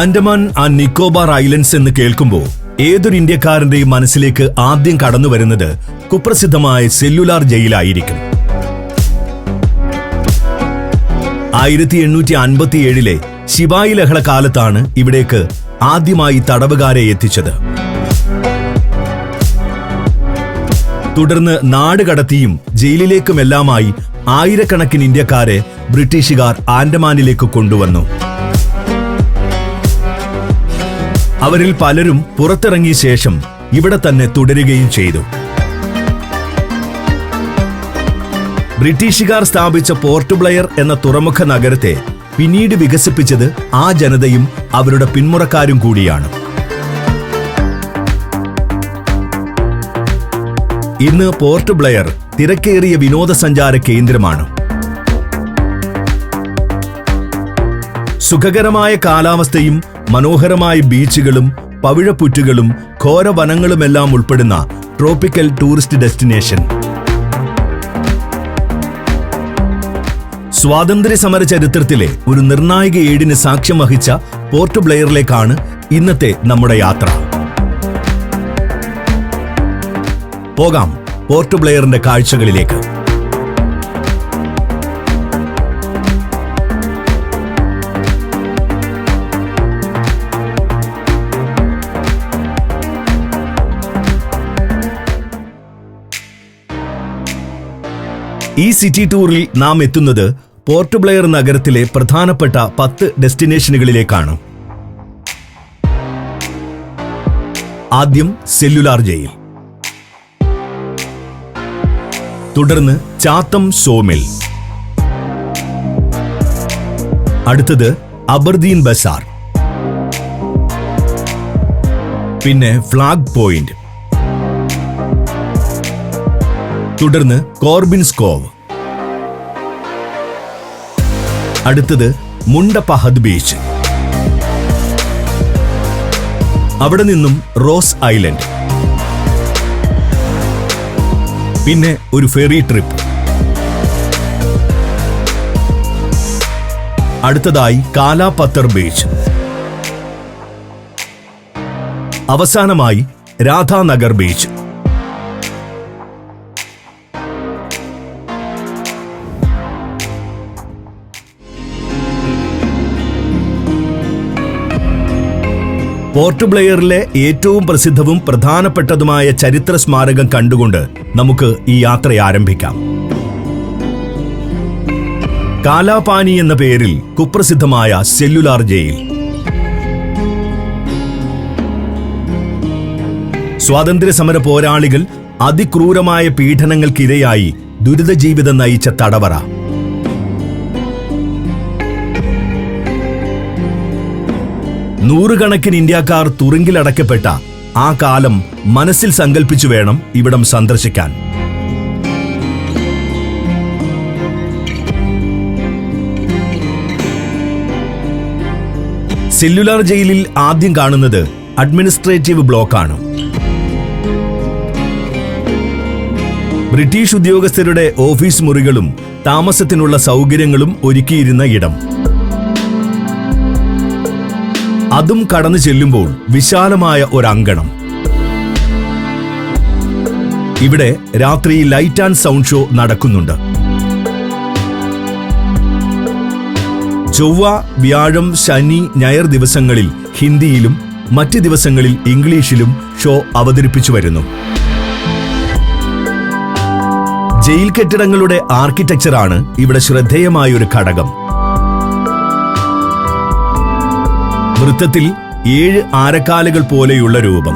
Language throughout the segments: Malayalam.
ആൻഡമാൻ ആൻഡ് നിക്കോബാർ ഐലൻഡ്സ് എന്ന് കേൾക്കുമ്പോൾ ഏതൊരു ഇന്ത്യക്കാരന്റെയും മനസ്സിലേക്ക് ആദ്യം കടന്നു വരുന്നത് കുപ്രസിദ്ധമായ സെല്ലുലാർ ജയിലായിരിക്കും. 1857 ശിവായി ലഹള കാലത്താണ് ഇവിടേക്ക് ആദ്യമായി തടവുകാരെ എത്തിച്ചത്. തുടർന്ന് നാട് കടത്തിയും ജയിലിലേക്കുമെല്ലാമായി ആയിരക്കണക്കിന് ഇന്ത്യക്കാരെ ബ്രിട്ടീഷുകാർ ആൻഡമാനിലേക്ക് കൊണ്ടുവന്നു. അവരിൽ പലരും പുറത്തിറങ്ങിയ ശേഷം ഇവിടെ തന്നെ തുടരുകയും ചെയ്തു. ബ്രിട്ടീഷുകാർ സ്ഥാപിച്ച പോർട്ട് ബ്ലെയർ എന്ന തുറമുഖ നഗരത്തെ പിന്നീട് വികസിപ്പിച്ചത് ആ ജനതയും അവരുടെ പിന്മുറക്കാരും കൂടിയാണ്. ഇന്ന് പോർട്ട് ബ്ലെയർ തിരക്കേറിയ വിനോദസഞ്ചാര കേന്ദ്രമാണ്. സുഖകരമായ കാലാവസ്ഥയും മനോഹരമായ ബീച്ചുകളും പവിഴപ്പുറ്റുകളും ഘോരവനങ്ങളുമെല്ലാം ഉൾപ്പെടുന്ന ട്രോപ്പിക്കൽ ടൂറിസ്റ്റ് ഡെസ്റ്റിനേഷൻ. സ്വാതന്ത്ര്യ സമര ചരിത്രത്തിലെ ഒരു നിർണായക ഏടിന് സാക്ഷ്യം വഹിച്ച പോർട്ട് ബ്ലെയറിലേക്കാണ് ഇന്നത്തെ നമ്മുടെ യാത്ര. പോകാം പോർട്ട് ബ്ലെയറിന്റെ കാഴ്ചകളിലേക്ക്. ഈ സിറ്റി ടൂറിൽ നാം എത്തുന്നത് പോർട്ട് ബ്ലെയർ നഗരത്തിലെ പ്രധാനപ്പെട്ട 10 ഡെസ്റ്റിനേഷനുകളിലേക്കാണ്. ആദ്യം സെല്ലുലാർ ജയിൽ, തുടർന്ന് ചാത്തം സോമിൽ, അടുത്തത് അബർദീൻ ബസാർ, പിന്നെ ഫ്ലാഗ് പോയിന്റ്, തുടർന്ന് കോർബിൻസ് കോവ്, അടുത്തത് മുണ്ടപഹദ് ബീച്ച്, അവിടെ നിന്നും റോസ് ഐലൻഡ്, പിന്നെ ഒരു ഫെറി ട്രിപ്പ്. അടുത്തതായി കാലാപത്തർ ബീച്ച്, അവസാനമായി രാധാനഗർ ബീച്ച്. പോർട്ട് ബ്ലെയറിലെ ഏറ്റവും പ്രസിദ്ധവും പ്രധാനപ്പെട്ടതുമായ ചരിത്ര സ്മാരകം കണ്ടുകൊണ്ട് നമുക്ക് ഈ യാത്ര ആരംഭിക്കാം. കാലാപാനി എന്ന പേരിൽ കുപ്രസിദ്ധമായ സെല്ലുലാർ ജയിൽ. സ്വാതന്ത്ര്യ സമര പോരാളികൾ അതിക്രൂരമായ പീഡനങ്ങൾക്കിരയായി ദുരിത ജീവിതം നയിച്ച തടവറ. നൂറുകണക്കിന് ഇന്ത്യക്കാർ തുറുങ്കിലടക്കപ്പെട്ട ആ കാലം മനസ്സിൽ സങ്കല്പിച്ചു വേണം ഇവിടം സന്ദർശിക്കാൻ. സെല്ലുലാർ ജയിലിൽ ആദ്യം കാണുന്നത് അഡ്മിനിസ്ട്രേറ്റീവ് ബ്ലോക്കാണ്. ബ്രിട്ടീഷ് ഉദ്യോഗസ്ഥരുടെ ഓഫീസ് മുറികളും താമസത്തിനുള്ള സൗകര്യങ്ങളും ഒരുക്കിയിരുന്ന ഇടം. അതും കടന്നു ചെല്ലുമ്പോൾ വിശാലമായ ഒരങ്കണം. ഇവിടെ രാത്രി ലൈറ്റ് ആൻഡ് സൗണ്ട് ഷോ നടക്കുന്നുണ്ട്. ചൊവ്വ, വ്യാഴം, ശനി, ഞായർ ദിവസങ്ങളിൽ ഹിന്ദിയിലും മറ്റ് ദിവസങ്ങളിൽ ഇംഗ്ലീഷിലും ഷോ അവതരിപ്പിച്ചു വരുന്നു. ജയിൽ കെട്ടിടങ്ങളുടെ ആർക്കിടെക്ചറാണ് ഇവിടെ ശ്രദ്ധേയമായൊരു ഘടകം. വൃത്തത്തിൽ 7 ആരക്കാലുകൾ പോലെയുള്ള രൂപം.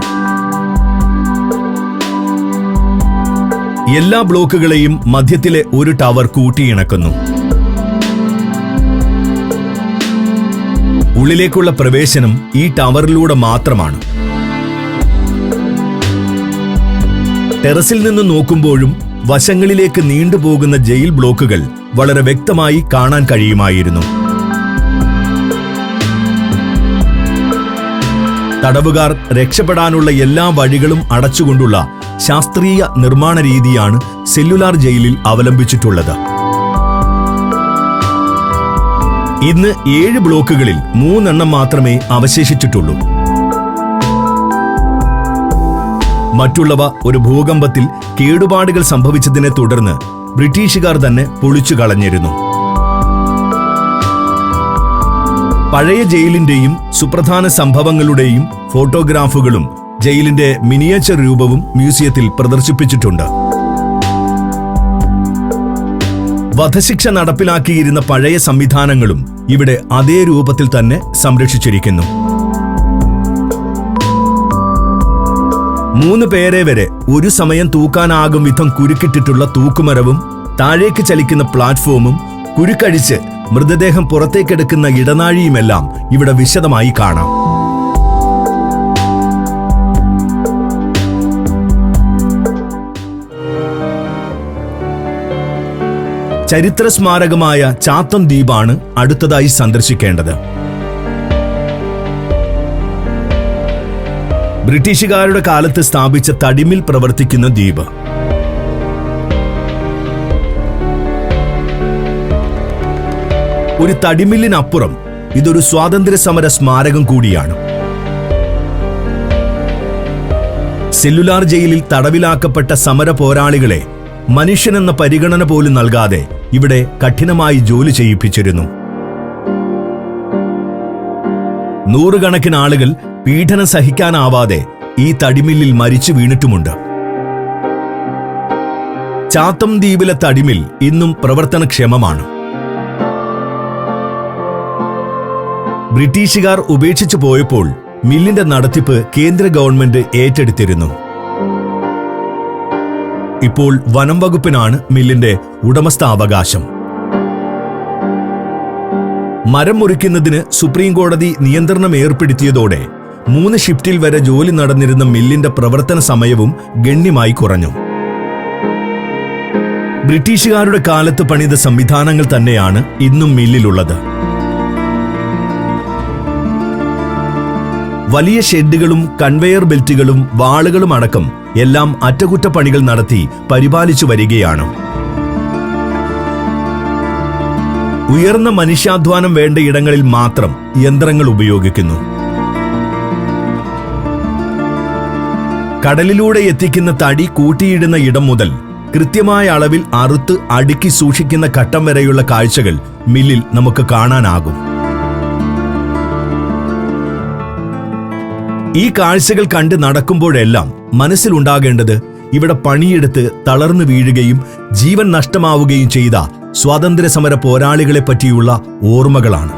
എല്ലാ ബ്ലോക്കുകളെയും മധ്യത്തിലെ ഒരു ടവർ കൂട്ടിയിണക്കുന്നു. ഉള്ളിലേക്കുള്ള പ്രവേശനം ഈ ടവറിലൂടെ മാത്രമാണ്. ടെറസിൽ നിന്ന് നോക്കുമ്പോഴും വശങ്ങളിലേക്ക് നീണ്ടുപോകുന്ന ജയിൽ ബ്ലോക്കുകൾ വളരെ വ്യക്തമായി കാണാൻ കഴിയുമായിരുന്നു. തടവുകാർ രക്ഷപ്പെടാനുള്ള എല്ലാ വഴികളും അടച്ചുകൊണ്ടുള്ള ശാസ്ത്രീയ നിർമ്മാണ രീതിയാണ് സെല്ലുലാർ ജയിലിൽ അവലംബിച്ചിട്ടുള്ളത്. ഇന്ന് 7 ബ്ലോക്കുകളിൽ 3 എണ്ണം മാത്രമേ അവശേഷിച്ചിട്ടുള്ളൂ. മറ്റുള്ളവ ഒരു ഭൂകമ്പത്തിൽ കേടുപാടുകൾ സംഭവിച്ചതിനെ തുടർന്ന് ബ്രിട്ടീഷുകാർ തന്നെ പൊളിച്ചു കളഞ്ഞിരുന്നു. പഴയ ജയിലിന്റെയും സുപ്രധാന സംഭവങ്ങളുടെയും ഫോട്ടോഗ്രാഫുകളും ജയിലിന്റെ മിനിയേച്ചർ രൂപവും മ്യൂസിയത്തിൽ പ്രദർശിപ്പിച്ചിട്ടുണ്ട്. വധശിക്ഷ നടപ്പിലാക്കിയിരുന്ന പഴയ സംവിധാനങ്ങളും ഇവിടെ അതേ രൂപത്തിൽ തന്നെ സംരക്ഷിച്ചിരിക്കുന്നു. 3 പേരെ വരെ ഒരു സമയം തൂക്കാനാകും വിധം കുരുക്കിട്ടിട്ടുള്ള തൂക്കുമരവും താഴേക്ക് ചലിക്കുന്ന പ്ലാറ്റ്ഫോമും കുരുക്കഴിച്ച് മൃതദേഹം പുറത്തേക്കെടുക്കുന്ന ഇടനാഴിയുമെല്ലാം ഇവിടെ വിശദമായി കാണാം. ചരിത്ര സ്മാരകമായ ചാത്തം ദ്വീപാണ് അടുത്തതായി സന്ദർശിക്കേണ്ടത്. ബ്രിട്ടീഷുകാരുടെ കാലത്ത് സ്ഥാപിച്ച തടിമിൽ പ്രവർത്തിക്കുന്ന ദ്വീപ്. ഒരു തടിമില്ലിനപ്പുറം ഇതൊരു സ്വാതന്ത്ര്യ സമര സ്മാരകം കൂടിയാണ്. സെല്ലുലാർ ജയിലിൽ തടവിലാക്കപ്പെട്ട സമര പോരാളികളെ മനുഷ്യനെന്ന പരിഗണന പോലും നൽകാതെ ഇവിടെ കഠിനമായി ജോലി ചെയ്യിപ്പിച്ചിരുന്നു. നൂറുകണക്കിന് ആളുകൾ പീഡനം സഹിക്കാനാവാതെ ഈ തടിമില്ലിൽ മരിച്ചു വീണിട്ടുമുണ്ട്. ചാത്തം ദ്വീപിലെ തടിമിൽ ഇന്നും പ്രവർത്തനക്ഷമമാണ്. ബ്രിട്ടീഷുകാർ ഉപേക്ഷിച്ചു പോയപ്പോൾ മില്ലിന്റെ നടത്തിപ്പ് കേന്ദ്ര ഗവൺമെന്റ് ഏറ്റെടുത്തിരുന്നു. ഇപ്പോൾ വനം വകുപ്പിനാണ് മില്ലിന്റെ ഉടമസ്ഥാവകാശം. മരം മുറിക്കുന്നതിന് സുപ്രീം കോടതി നിയന്ത്രണം ഏർപ്പെടുത്തിയതോടെ 3 ഷിഫ്റ്റിൽ വരെ ജോലി നടന്നിരുന്ന മില്ലിന്റെ പ്രവർത്തന സമയവും ഗണ്യമായി കുറഞ്ഞു. ബ്രിട്ടീഷുകാരുടെ കാലത്ത് പണിത സംവിധാനങ്ങൾ തന്നെയാണ് ഇന്നും മില്ലിലുള്ളത്. വലിയ ഷെഡുകളും കൺവെയർ ബെൽറ്റുകളും വാളുകളും അടക്കം എല്ലാം അറ്റകുറ്റപ്പണികൾ നടത്തി പരിപാലിച്ചു വരികയാണ്. ഉയർന്ന മനുഷ്യാധ്വാനം വേണ്ട ഇടങ്ങളിൽ മാത്രം യന്ത്രങ്ങൾ ഉപയോഗിക്കുന്നു. കടലിലൂടെ എത്തിക്കുന്ന തടി കൂട്ടിയിടുന്ന ഇടം മുതൽ കൃത്യമായ അളവിൽ അറുത്ത് അടുക്കി സൂക്ഷിക്കുന്ന ഘട്ടം വരെയുള്ള കാഴ്ചകൾ മില്ലിൽ നമുക്ക് കാണാനാകും. ഈ കാഴ്ചകൾ കണ്ട് നടക്കുമ്പോഴെല്ലാം മനസ്സിലുണ്ടാകേണ്ടത് ഇവിടെ പണിയെടുത്ത് തളർന്നു വീഴുകയും ജീവൻ നഷ്ടമാവുകയും ചെയ്ത സ്വാതന്ത്ര്യ സമര പോരാളികളെ പറ്റിയുള്ള ഓർമ്മകളാണ്.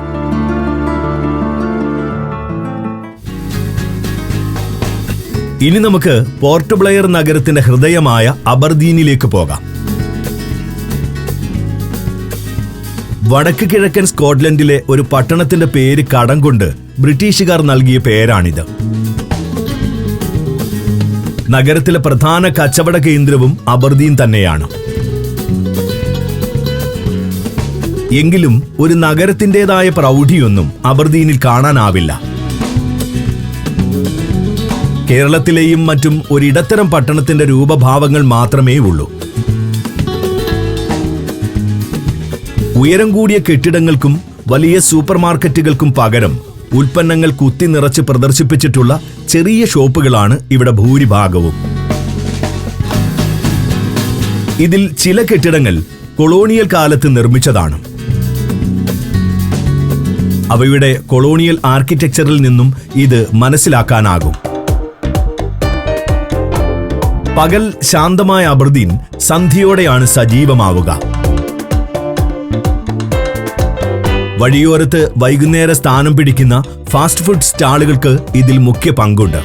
ഇനി നമുക്ക് പോർട്ട് ബ്ലെയർ നഗരത്തിന്റെ ഹൃദയമായ അബർദീനിലേക്ക് പോകാം. വടക്ക് കിഴക്കൻ സ്കോട്ട്ലൻഡിലെ ഒരു പട്ടണത്തിന്റെ പേര് കടം കൊണ്ട് ബ്രിട്ടീഷുകാർ നൽകിയ പേരാണിത്. നഗരത്തിലെ പ്രധാന കച്ചവട കേന്ദ്രവും അബർദീൻ തന്നെയാണ്. എങ്കിലും ഒരു നഗരത്തിൻ്റെതായ പ്രൗഢിയൊന്നും അബർദീനിൽ കാണാനാവില്ല. കേരളത്തിലെയും മറ്റും ഒരിടത്തരം പട്ടണത്തിന്റെ രൂപഭാവങ്ങൾ മാത്രമേ ഉള്ളൂ. ഉയരം കൂടിയ കെട്ടിടങ്ങൾക്കും വലിയ സൂപ്പർ മാർക്കറ്റുകൾക്കും പകരം ഉൽപ്പന്നങ്ങൾ കുത്തി നിറച്ച് പ്രദർശിപ്പിച്ചിട്ടുള്ള ചെറിയ ഷോപ്പുകളാണ് ഇവിടെ ഭൂരിഭാഗവും. ഇതിൽ ചില കെട്ടിടങ്ങൾ കൊളോണിയൽ കാലത്ത് നിർമ്മിച്ചതാണ്. അവയുടെ കൊളോണിയൽ ആർക്കിടെക്ചറിൽ നിന്നും ഇത് മനസ്സിലാക്കാനാകും. പകൽ ശാന്തമായ അബർദീൻ സന്ധ്യയോടെയാണ് സജീവമാവുക. വഴിയോരത്ത് വൈകുന്നേര സ്ഥാനം പിടിക്കുന്ന ഫാസ്റ്റ് ഫുഡ് സ്റ്റാളുകൾക്ക് ഇതിൽ മുഖ്യ പങ്കുണ്ട്.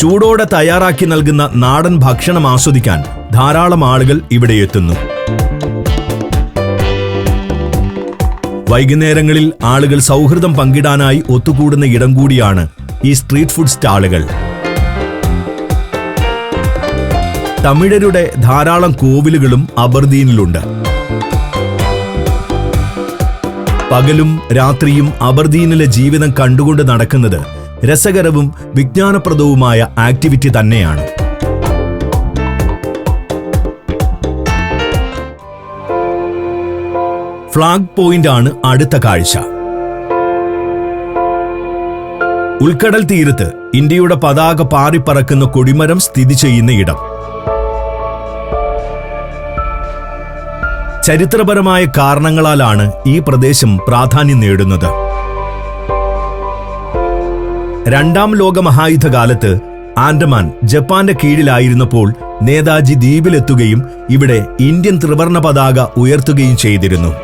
ചൂടോടെ തയ്യാറാക്കി നൽകുന്ന നാടൻ ഭക്ഷണം ആസ്വദിക്കാൻ ധാരാളം ആളുകൾ ഇവിടെ എത്തുന്നു. വൈകുന്നേരങ്ങളിൽ ആളുകൾ സൗഹൃദം പങ്കിടാനായി ഒത്തുകൂടുന്ന ഇടം കൂടിയാണ് ഈ സ്ട്രീറ്റ് ഫുഡ് സ്റ്റാളുകൾ. തമിഴരുടെ ധാരാളം കോവിലുകളും അബർദീനിലുണ്ട്. പകലും രാത്രിയും അബർദീനിലെ ജീവിതം കണ്ടുകൊണ്ട് നടക്കുന്നത് രസകരവും വിജ്ഞാനപ്രദവുമായ ആക്ടിവിറ്റി തന്നെയാണ്. ഫ്ലാഗ് പോയിന്റ് ആണ് അടുത്ത കാഴ്ച. ഉൾക്കടൽ തീരത്ത് ഇന്ത്യയുടെ പതാക പാറിപ്പറക്കുന്ന കൊടിമരം സ്ഥിതി ചെയ്യുന്ന ഇടം. ചരിത്രപരമായ കാരണങ്ങളാലാണ് ഈ പ്രദേശം പ്രാധാന്യം നേടുന്നത്. രണ്ടാം ലോക മഹായുദ്ധകാലത്ത് ആൻഡമാൻ ജപ്പാന്റെ കീഴിലായിരുന്നപ്പോൾ നേതാജി ദ്വീപിലെത്തുകയും ഇവിടെ ഇന്ത്യൻ ത്രിവർണ പതാക ഉയർത്തുകയും ചെയ്തിരുന്നു.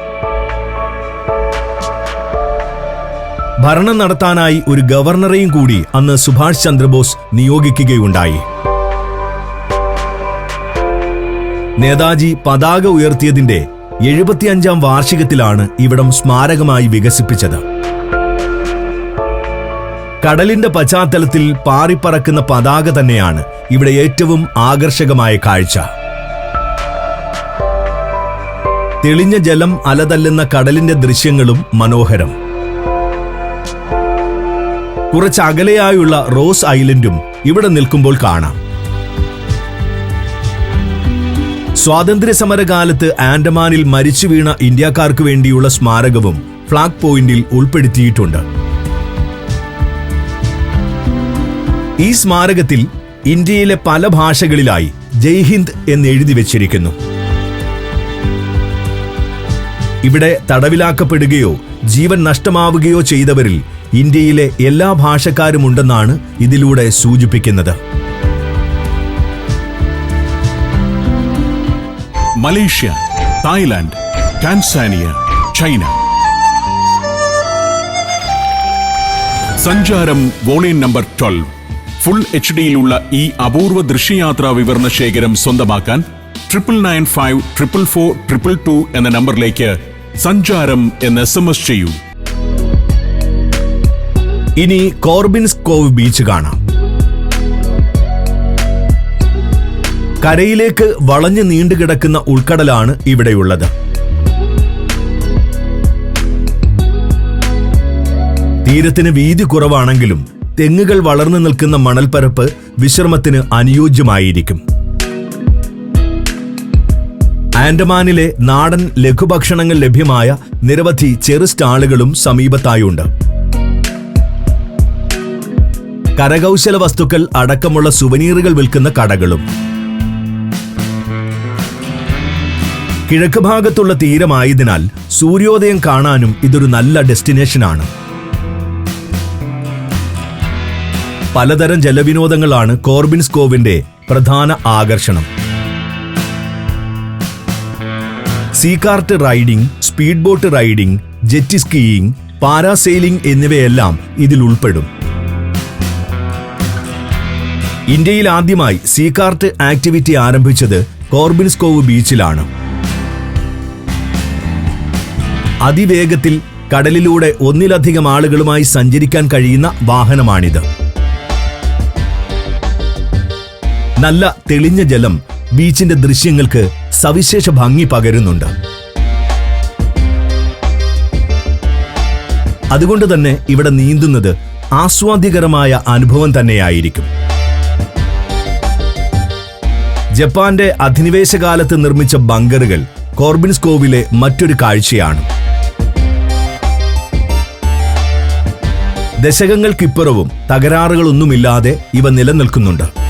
ഭരണം നടത്താനായി ഒരു ഗവർണറെയും കൂടി അന്ന് സുഭാഷ് ചന്ദ്രബോസ് നിയോഗിക്കുകയുണ്ടായി. നേതാജി പതാക ഉയർത്തിയതിന്റെ 75ാം വാർഷികത്തിലാണ് ഇവിടം സ്മാരകമായി വികസിപ്പിച്ചത്. കടലിന്റെ പശ്ചാത്തലത്തിൽ പാറിപ്പറക്കുന്ന പതാക തന്നെയാണ് ഇവിടെ ഏറ്റവും ആകർഷകമായ കാഴ്ച. തെളിഞ്ഞ ജലം അലതല്ലുന്ന കടലിന്റെ ദൃശ്യങ്ങളും മനോഹരം. കുറച്ച് അകലെയായുള്ള റോസ് ഐലൻഡും ഇവിടെ നിൽക്കുമ്പോൾ കാണാം. സ്വാതന്ത്ര്യ സമരകാലത്ത് ആൻഡമാനിൽ മരിച്ചു വീണ ഇന്ത്യക്കാർക്ക് വേണ്ടിയുള്ള സ്മാരകവും ഫ്ലാഗ് പോയിന്റിൽ ഉൾപ്പെടുത്തിയിട്ടുണ്ട്. ഈ സ്മാരകത്തിൽ ഇന്ത്യയിലെ പല ഭാഷകളിലായി ജയ് ഹിന്ദ് എന്ന് എഴുതി വച്ചിരിക്കുന്നു. ഇവിടെ തടവിലാക്കപ്പെടുകയോ ജീവൻ നഷ്ടമാവുകയോ ചെയ്തവരിൽ ഇന്ത്യയിലെ എല്ലാ ഭാഷക്കാരുമുണ്ടെന്നാണ് ഇതിലൂടെ സൂചിപ്പിക്കുന്നത്. Malaysia, Thailand, Tanzania, China. സഞ്ചാരം വോളിയം നമ്പർ 12. ഫുൾ HD-യിലുള്ള ഈ അപൂർവ ദൃശ്യയാത്രാ വിവരണ ശേഖരം സ്വന്തമാക്കാൻ 99544422 എന്ന നമ്പറിലേക്ക് സഞ്ചാരം എന്ന് SMS ചെയ്യൂ. ഇനി കോർബിൻസ് കോവ് ബീച്ച് കാണാം. കരയിലേക്ക് വളഞ്ഞു നീണ്ടുകിടക്കുന്ന ഉൾക്കടലാണ് ഇവിടെയുള്ളത്. തീരത്തിന് വീതി കുറവാണെങ്കിലും തെങ്ങുകൾ വളർന്നു നിൽക്കുന്ന മണൽപ്പരപ്പ് വിശ്രമത്തിന് അനുയോജ്യമായിരിക്കും. ആൻഡമാനിലെ നാടൻ ലഘുഭക്ഷണങ്ങൾ ലഭ്യമായ നിരവധി ചെറു സ്റ്റാളുകളും സമീപത്തായുണ്ട്. കരകൗശല വസ്തുക്കൾ അടക്കമുള്ള സുവനീറുകൾ വിൽക്കുന്ന കടകളും. കിഴക്ക് ഭാഗത്തുള്ള തീരമായതിനാൽ സൂര്യോദയം കാണാനും ഇതൊരു നല്ല ഡെസ്റ്റിനേഷനാണ്. പലതരം ജലവിനോദങ്ങളാണ് കോർബിൻസ് കോവിന്റെ പ്രധാന ആകർഷണം. Sea kart riding, speed boat riding, jet skiing, parasailing എന്നിവയെല്ലാം ഇതിൽ ഉൾപ്പെടും. ഇന്ത്യയിൽ ആദ്യമായി സീകാർട്ട് ആക്ടിവിറ്റി ആരംഭിച്ചത് കോർബിൻസ് കോവ് ബീച്ചിലാണ്. അതിവേഗത്തിൽ കടലിലൂടെ ഒന്നിലധികം ആളുകളുമായി സഞ്ചരിക്കാൻ കഴിയുന്ന വാഹനമാണിത്. നല്ല തെളിഞ്ഞ ജലം ബീച്ചിന്റെ ദൃശ്യങ്ങൾക്ക് സവിശേഷ ഭംഗി പകരുന്നുണ്ട്. അതുകൊണ്ട് തന്നെ ഇവിടെ നീന്തുന്നത് ആസ്വാദ്യകരമായ അനുഭവം തന്നെയായിരിക്കും. ജപ്പാന്റെ അധിനിവേശകാലത്ത് നിർമ്മിച്ച ബങ്കറുകൾ കോർബിൻസ് കോവിലെ മറ്റൊരു കാഴ്ചയാണ്. ദശകങ്ങൾക്കിപ്പുറവും തകരാറുകളൊന്നുമില്ലാതെ ഇവ നിലനിൽക്കുന്നുണ്ട്.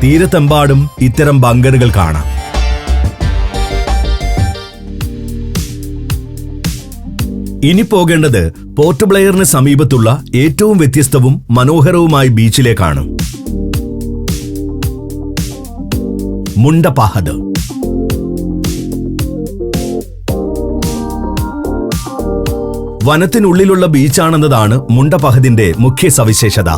തീരത്തെമ്പാടും ഇത്തരം ബങ്കറുകൾ കാണാം. ഇനി പോകേണ്ടത് പോർട്ട് ബ്ലെയറിന് സമീപത്തുള്ള ഏറ്റവും വ്യത്യസ്തവും മനോഹരവുമായ ബീച്ചിലേക്കാണ്. മുണ്ടപഹദ്. വനത്തിനുള്ളിലുള്ള ബീച്ചാണെന്നതാണ് മുണ്ടപഹദിന്റെ മുഖ്യ സവിശേഷത.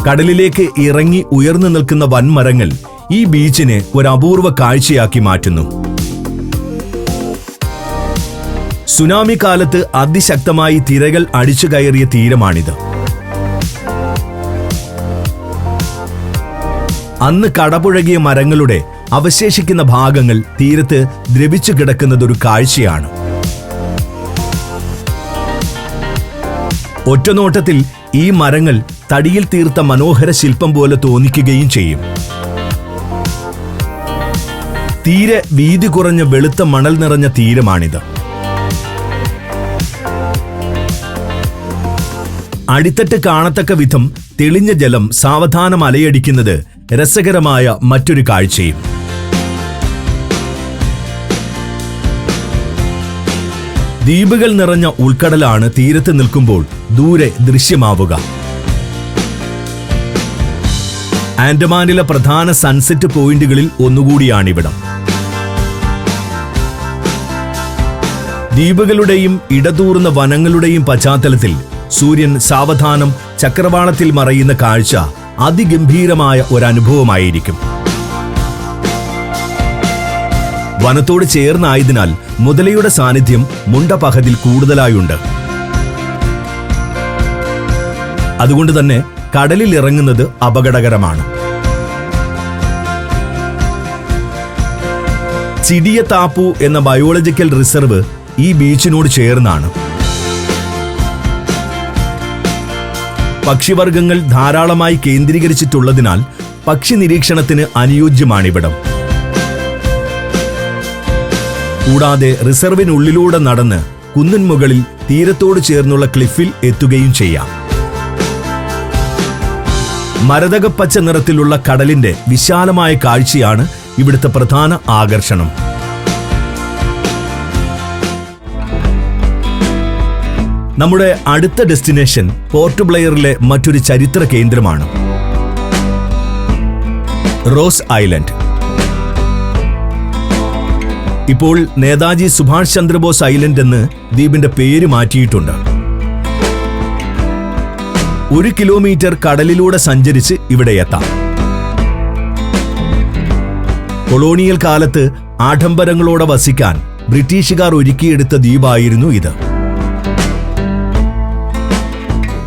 കടലിലേക്ക് ഇറങ്ങി ഉയർന്നു നിൽക്കുന്ന വൻമരങ്ങൾ ഈ ബീച്ചിനെ ഒരു അപൂർവ കാഴ്ചയാക്കി മാറ്റുന്നു. സുനാമി കാലത്ത് അതിശക്തമായി തിരകൾ അടിച്ചു കയറിയ തീരമാണിത്. അന്ന് കടപുഴകിയ മരങ്ങളുടെ അവശേഷിക്കുന്ന ഭാഗങ്ങൾ തീരത്ത് ദ്രവിച്ചു കിടക്കുന്നതൊരു കാഴ്ചയാണ്. ഒറ്റനോട്ടത്തിൽ ഈ മരങ്ങൾ തടിയിൽ തീർത്ത മനോഹര ശില്പം പോലെ തോന്നിക്കുകയും ചെയ്യും. തീരെ വീതി കുറഞ്ഞ വെളുത്ത മണൽ നിറഞ്ഞ തീരമാണിത്. അടിത്തട്ട് കാണത്തക്ക വിധം തെളിഞ്ഞ ജലം സാവധാനം അലയടിക്കുന്നത് രസകരമായ മറ്റൊരു കാഴ്ചയും. ദ്വീപുകൾ നിറഞ്ഞ ഉൾക്കടലാണ് തീരത്ത് നിൽക്കുമ്പോൾ ദൂരെ ദൃശ്യമാവുക. ആൻഡമാനിലെ പ്രധാന സൺസെറ്റ് പോയിന്റുകളിൽ ഒന്നുകൂടിയാണിവിടം. ദ്വീപുകളുടെയും ഇടതൂർന്ന വനങ്ങളുടെയും പശ്ചാത്തലത്തിൽ സൂര്യൻ സാവധാനം ചക്രവാളത്തിൽ മറയുന്ന കാഴ്ച അതിഗംഭീരമായ ഒരനുഭവമായിരിക്കും. വനത്തോട് ചേർന്നായതിനാൽ മുതലയുടെ സാന്നിധ്യം മുണ്ടപഹതിൽ കൂടുതലായുണ്ട്. അതുകൊണ്ട് തന്നെ കടലിൽ ഇറങ്ങുന്നത് അപകടകരമാണ്. ചിടിയ താപ്പു എന്ന ബയോളജിക്കൽ റിസർവ് ഈ ബീച്ചിനോട് ചേർന്നാണ്. പക്ഷിവർഗങ്ങൾ ധാരാളമായി കേന്ദ്രീകരിച്ചിട്ടുള്ളതിനാൽ പക്ഷി നിരീക്ഷണത്തിന് അനുയോജ്യമാണിവിടം. കൂടാതെ റിസർവിനുള്ളിലൂടെ നടന്ന് കുന്നിൻ മുകളിൽ തീരത്തോട് ചേർന്നുള്ള ക്ലിഫിൽ എത്തുകയും ചെയ്യാം. മരതകപ്പച്ച നിറത്തിലുള്ള കടലിന്റെ വിശാലമായ കാഴ്ചയാണ് ഇവിടുത്തെ പ്രധാന ആകർഷണം. നമ്മുടെ അടുത്ത ഡെസ്റ്റിനേഷൻ പോർട്ട് ബ്ലെയറിലെ മറ്റൊരു ചരിത്ര കേന്ദ്രമാണ് റോസ് ഐലൻഡ്. ഇപ്പോൾ നേതാജി സുഭാഷ് ചന്ദ്രബോസ് ഐലൻഡ് എന്ന് ദ്വീപിന്റെ പേര് മാറ്റിയിട്ടുണ്ട്. 1 കിലോമീറ്റർ കടലിലൂടെ സഞ്ചരിച്ച് ഇവിടെ എത്താം. കൊളോണിയൽ കാലത്ത് ആഡംബരങ്ങളോടെ വസിക്കാൻ ബ്രിട്ടീഷുകാർ ഒരുക്കിയെടുത്ത ദ്വീപായിരുന്നു ഇത്.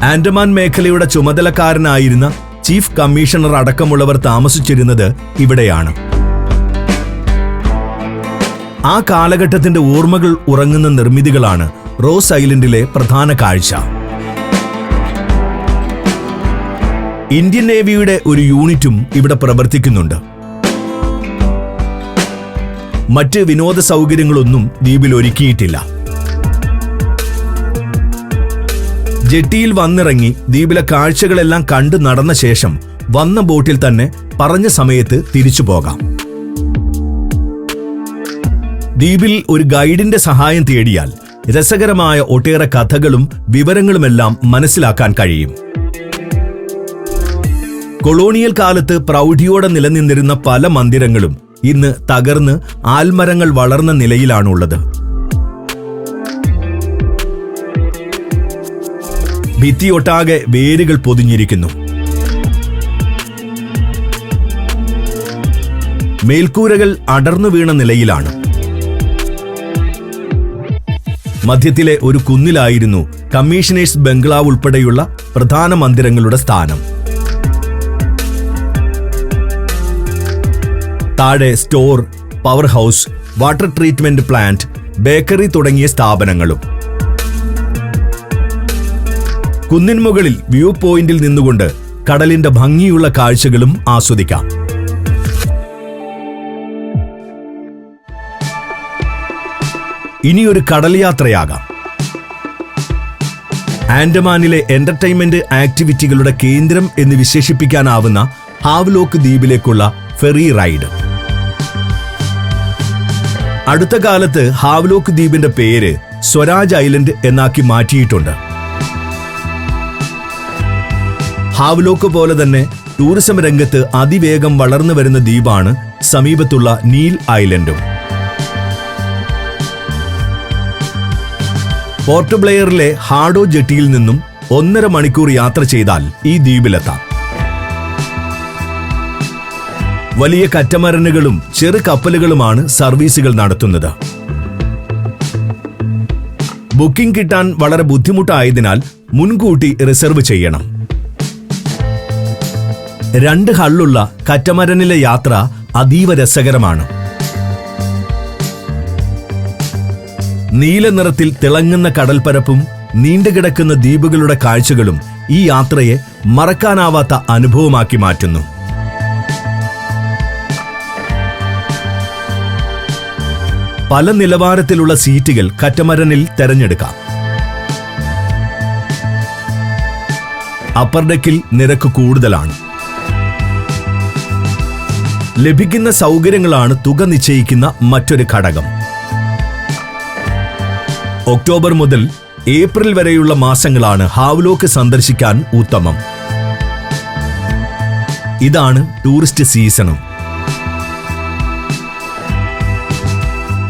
ആൻഡമാൻ മേഖലയുടെ ചുമതലക്കാരനായിരുന്ന ചീഫ് കമ്മീഷണർ അടക്കമുള്ളവർ താമസിച്ചിരുന്നത് ഇവിടെയാണ്. ആ കാലഘട്ടത്തിന്റെ ഓർമ്മകൾ ഉറങ്ങുന്ന നിർമ്മിതികളാണ് റോസ് ഐലൻഡിലെ പ്രധാന കാഴ്ച. ഇന്ത്യൻ നേവിയുടെ ഒരു യൂണിറ്റും ഇവിടെ പ്രവർത്തിക്കുന്നുണ്ട്. മറ്റ് വിനോദ സൗകര്യങ്ങളൊന്നും ദ്വീപിൽ ഒരുക്കിയിട്ടില്ല. ജെട്ടിയിൽ വന്നിറങ്ങി ദ്വീപിലെ കാഴ്ചകളെല്ലാം കണ്ടു നടന്ന ശേഷം വന്ന ബോട്ടിൽ തന്നെ പറഞ്ഞ സമയത്ത് തിരിച്ചു പോകാം. ദ്വീപിൽ ഒരു ഗൈഡിന്റെ സഹായം തേടിയാൽ രസകരമായ ഒട്ടേറെ കഥകളും വിവരങ്ങളുമെല്ലാം മനസ്സിലാക്കാൻ കഴിയും. കൊളോണിയൽ കാലത്ത് പ്രൗഢിയോടെ നിലനിന്നിരുന്ന പല മന്ദിരങ്ങളും ഇന്ന് തകർന്ന് ആൽമരങ്ങൾ വളർന്ന നിലയിലാണുള്ളത്. ഭിത്തിയൊട്ടാകെ വേരുകൾ പൊതിഞ്ഞിരിക്കുന്നു. മേൽക്കൂരകൾ അടർന്നു വീണ നിലയിലാണ്. മധ്യത്തിലെ ഒരു കുന്നിലായിരുന്നു കമ്മീഷണേഴ്സ് ബംഗ്ലാവ് ഉൾപ്പെടെയുള്ള പ്രധാന മന്ദിരങ്ങളുടെ സ്ഥാനം. താഴെ store, power house, water treatment plant, bakery തുടങ്ങിയ സ്ഥാപനങ്ങളും. കുന്നിൻ മുകളിൽ വ്യൂ പോയിന്റിൽ നിന്നുകൊണ്ട് കടലിന്റെ ഭംഗിയുള്ള കാഴ്ചകളും ആസ്വദിക്കാം. ഇനിയൊരു കടൽ യാത്രയാകാം. ആൻഡമാനിലെ എന്റർടൈൻമെന്റ് ആക്ടിവിറ്റികളുടെ കേന്ദ്രം എന്ന് വിശേഷിപ്പിക്കാനാവുന്ന ഹാവ്ലോക്ക് ദ്വീപിലേക്കുള്ള ഫെറി റൈഡ്. അടുത്ത കാലത്ത് ഹാവ്ലോക്ക് ദ്വീപിന്റെ പേര് സ്വരാജ് ഐലൻഡ് എന്നാക്കി മാറ്റിയിട്ടുണ്ട്. ഹാവ്ലോക്ക് പോലെ തന്നെ ടൂറിസം രംഗത്ത് അതിവേഗം വളർന്നു വരുന്ന ദ്വീപാണ് സമീപത്തുള്ള നീൽ ഐലൻഡും. പോർട്ട് ബ്ലെയറിലെ ഹാഡോ ജെട്ടിയിൽ നിന്നും 1.5 മണിക്കൂർ യാത്ര ചെയ്താൽ ഈ ദ്വീപിലെത്താം. വലിയ കറ്റമരനുകളും ചെറു കപ്പലുകളുമാണ് സർവീസുകൾ നടത്തുന്നത്. ബുക്കിംഗ് കിട്ടാൻ വളരെ ബുദ്ധിമുട്ടായതിനാൽ മുൻകൂട്ടി റിസർവ് ചെയ്യണം. 2 ഹള്ളുള്ള കറ്റമരനിലെ യാത്ര അതീവ രസകരമാണ്. നീല നിറത്തിൽ തിളങ്ങുന്ന കടൽപ്പരപ്പും നീണ്ടുകിടക്കുന്ന ദ്വീപുകളുടെ കാഴ്ചകളും ഈ യാത്രയെ മറക്കാനാവാത്ത അനുഭവമാക്കി മാറ്റുന്നു. പല നിലവാരത്തിലുള്ള സീറ്റുകൾ കറ്റമരനിൽ തെരഞ്ഞെടുക്കാം. അപ്പർ ഡെക്കിൽ നിരക്ക് കൂടുതലാണ്. ലഭിക്കുന്ന സൗകര്യങ്ങളാണ് തുക നിശ്ചയിക്കുന്ന മറ്റൊരു ഘടകം. ഒക്ടോബർ മുതൽ ഏപ്രിൽ വരെയുള്ള മാസങ്ങളാണ് ഹാവ്ലോക്ക് സന്ദർശിക്കാൻ ഉത്തമം. ഇതാണ് ടൂറിസ്റ്റ് സീസണും.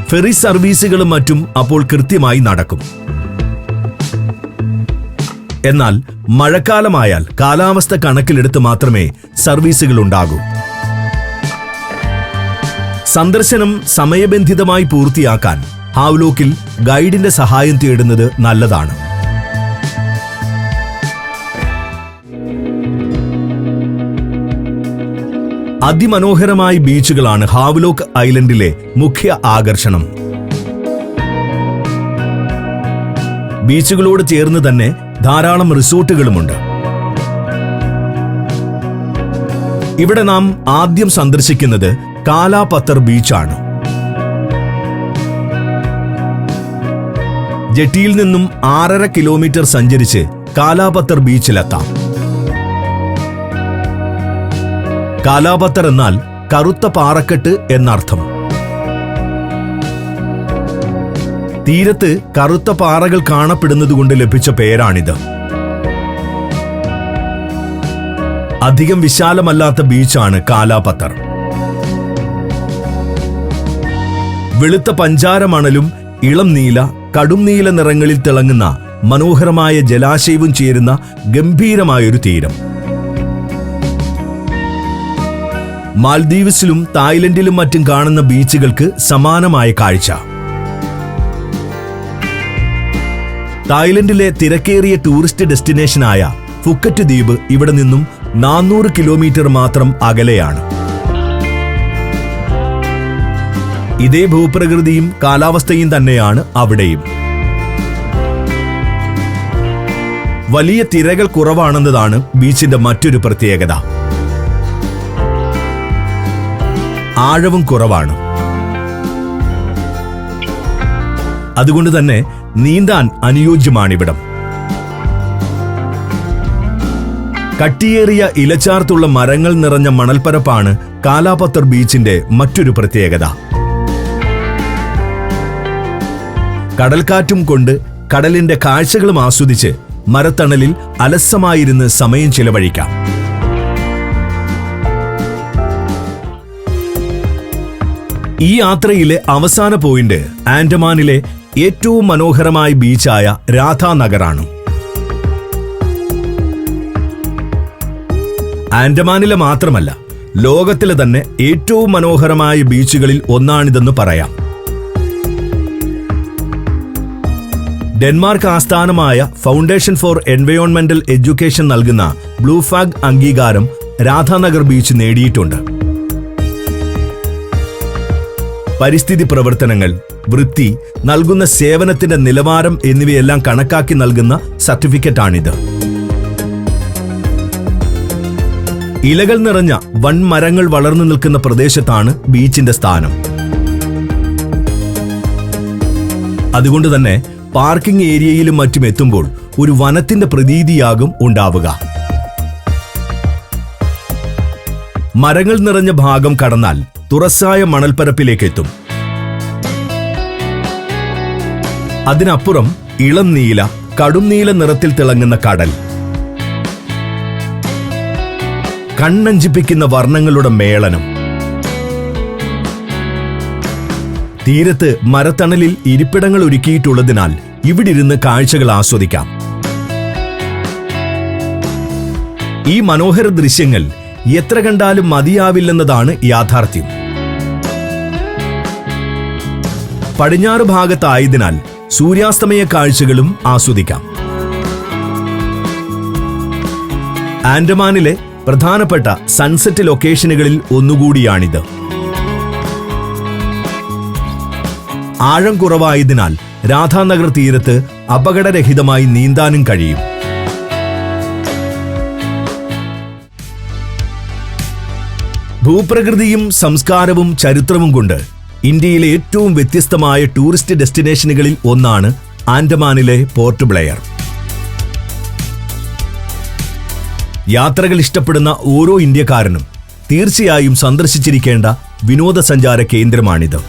ഫെറി സർവീസുകളും മറ്റും അപ്പോൾ കൃത്യമായി നടക്കും. എന്നാൽ മഴക്കാലമായാൽ കാലാവസ്ഥ കണക്കിലെടുത്ത് മാത്രമേ സർവീസുകൾ ഉണ്ടാകൂ. സന്ദർശനം സമയബന്ധിതമായി പൂർത്തിയാക്കാൻ ഹാവ്ലോക്കിൽ ഗൈഡിന്റെ സഹായം തേടുന്നത് നല്ലതാണ്. അതിമനോഹരമായ ബീച്ചുകളാണ് ഹാവ്ലോക്ക് ഐലൻഡിലെ മുഖ്യ ആകർഷണം. ബീച്ചുകളോട് ചേർന്ന് തന്നെ ധാരാളം റിസോർട്ടുകളുമുണ്ട്. ഇവിടെ നാം ആദ്യം സന്ദർശിക്കുന്നത് കാലാപത്തർ ബീച്ചാണ്. ജെട്ടിയിൽ നിന്നും 6.5 കിലോമീറ്റർ സഞ്ചരിച്ച് കാലാപത്തർ ബീച്ചിലെത്താം. കാലാപത്തർ എന്നാൽ കറുത്ത പാറക്കെട്ട് എന്നർത്ഥം. തീരത്ത് കറുത്ത പാറകൾ കാണപ്പെടുന്നതുകൊണ്ട് ലഭിച്ച പേരാണിത്. അധികം വിശാലമല്ലാത്ത ബീച്ചാണ് കാലാപത്തർ. വെളുത്ത പഞ്ചാരമണലും ഇളം നീല, കടും നീല നിറങ്ങളിൽ തിളങ്ങുന്ന മനോഹരമായ ജലാശയവും ചേരുന്ന ഗംഭീരമായൊരു തീരം. മാൽദീവ്സിലും തായ്ലൻഡിലും മറ്റും കാണുന്ന ബീച്ചുകൾക്ക് സമാനമായ കാഴ്ച. തായ്ലൻഡിലെ തിരക്കേറിയ ടൂറിസ്റ്റ് ഡെസ്റ്റിനേഷനായ ഫുക്കറ്റ് ദ്വീപ് ഇവിടെ നിന്നും 400 കിലോമീറ്റർ മാത്രം അകലെയാണ്. ഇതേ ഭൂപ്രകൃതിയും കാലാവസ്ഥയും തന്നെയാണ് അവിടെയും. വലിയ തിരകൾ കുറവാണെന്നതാണ് ബീച്ചിന്റെ മറ്റൊരു പ്രത്യേകത. ആഴവും കുറവാണ്. അതുകൊണ്ട് തന്നെ നീന്താൻ അനുയോജ്യമാണിവിടം. കട്ടിയേറിയ ഇലച്ചാർത്തുള്ള മരങ്ങൾ നിറഞ്ഞ മണൽപ്പരപ്പാണ് കാലാപത്തർ ബീച്ചിന്റെ മറ്റൊരു പ്രത്യേകത. കടൽക്കാറ്റും കൊണ്ട് കടലിന്റെ കാഴ്ചകളും ആസ്വദിച്ച് മരത്തണലിൽ അലസമായിരുന്ന് സമയം ചിലവഴിക്കാം. ഈ യാത്രയിലെ അവസാന പോയിന്റ് ആൻഡമാനിലെ ഏറ്റവും മനോഹരമായ ബീച്ചായ രാധാനഗറാണ്. ആൻഡമാനിലെ മാത്രമല്ല, ലോകത്തിലെ തന്നെ ഏറ്റവും മനോഹരമായ ബീച്ചുകളിൽ ഒന്നാണിതെന്ന് പറയാം. ഡെൻമാർക്ക് ആസ്ഥാനമായ ഫൗണ്ടേഷൻ ഫോർ എൻവയോൺമെന്റൽ എഡ്യൂക്കേഷൻ നൽകുന്ന ബ്ലൂ ഫ്ലാഗ് അംഗീകാരം രാധാനഗർ ബീച്ച് നേടിയിട്ടുണ്ട്. പരിസ്ഥിതി പ്രവർത്തനങ്ങൾ, വൃത്തി, നൽകുന്ന സേവനത്തിന്റെ നിലവാരം എന്നിവയെല്ലാം കണക്കാക്കി നൽകുന്ന സർട്ടിഫിക്കറ്റാണിത്. ഇലകൾ നിറഞ്ഞ വൻമരങ്ങൾ വളർന്നു നിൽക്കുന്ന പ്രദേശത്താണ് ബീച്ചിന്റെ സ്ഥാനം. അതുകൊണ്ട് തന്നെ പാർക്കിംഗ് ഏരിയയിലും മറ്റും എത്തുമ്പോൾ ഒരു വനത്തിന്റെ പ്രതീതിയാകും ഉണ്ടാവുക. മരങ്ങൾ നിറഞ്ഞ ഭാഗം കടന്നാൽ തുറസായ മണൽപ്പരപ്പിലേക്ക് എത്തും. അതിനപ്പുറം ഇളം നീല, കടും നീല നിറത്തിൽ തിളങ്ങുന്ന കടൽ. കണ്ണഞ്ചിപ്പിക്കുന്ന വർണ്ണങ്ങളുടെ മേളനം. തീരത്ത് മരത്തണലിൽ ഇരിപ്പിടങ്ങൾ ഒരുക്കിയിട്ടുള്ളതിനാൽ ഇവിടിരുന്ന് കാഴ്ചകൾ ആസ്വദിക്കാം. ഈ മനോഹര ദൃശ്യങ്ങൾ എത്ര കണ്ടാലും മതിയാവില്ലെന്നതാണ് യാഥാർത്ഥ്യം. പടിഞ്ഞാറ് ഭാഗത്തായതിനാൽ സൂര്യാസ്തമയ കാഴ്ചകളും ആസ്വദിക്കാം. ആൻഡമാനിലെ പ്രധാനപ്പെട്ട സൺസെറ്റ് ലൊക്കേഷനുകളിൽ ഒന്നുകൂടിയാണിത്. ആഴം കുറവായതിനാൽ രാധാനഗർ തീരത്ത് അപകടരഹിതമായി നീന്താനും കഴിയും. ഭൂപ്രകൃതിയും സംസ്കാരവും ചരിത്രവും കൊണ്ട് ഇന്ത്യയിലെ ഏറ്റവും വ്യത്യസ്തമായ ടൂറിസ്റ്റ് ഡെസ്റ്റിനേഷനുകളിൽ ഒന്നാണ് ആൻഡമാനിലെ പോർട്ട് ബ്ലെയർ. യാത്രകൾ ഇഷ്ടപ്പെടുന്ന ഓരോ ഇന്ത്യക്കാരനും തീർച്ചയായും സന്ദർശിച്ചിരിക്കേണ്ട വിനോദസഞ്ചാര കേന്ദ്രമാണിത്.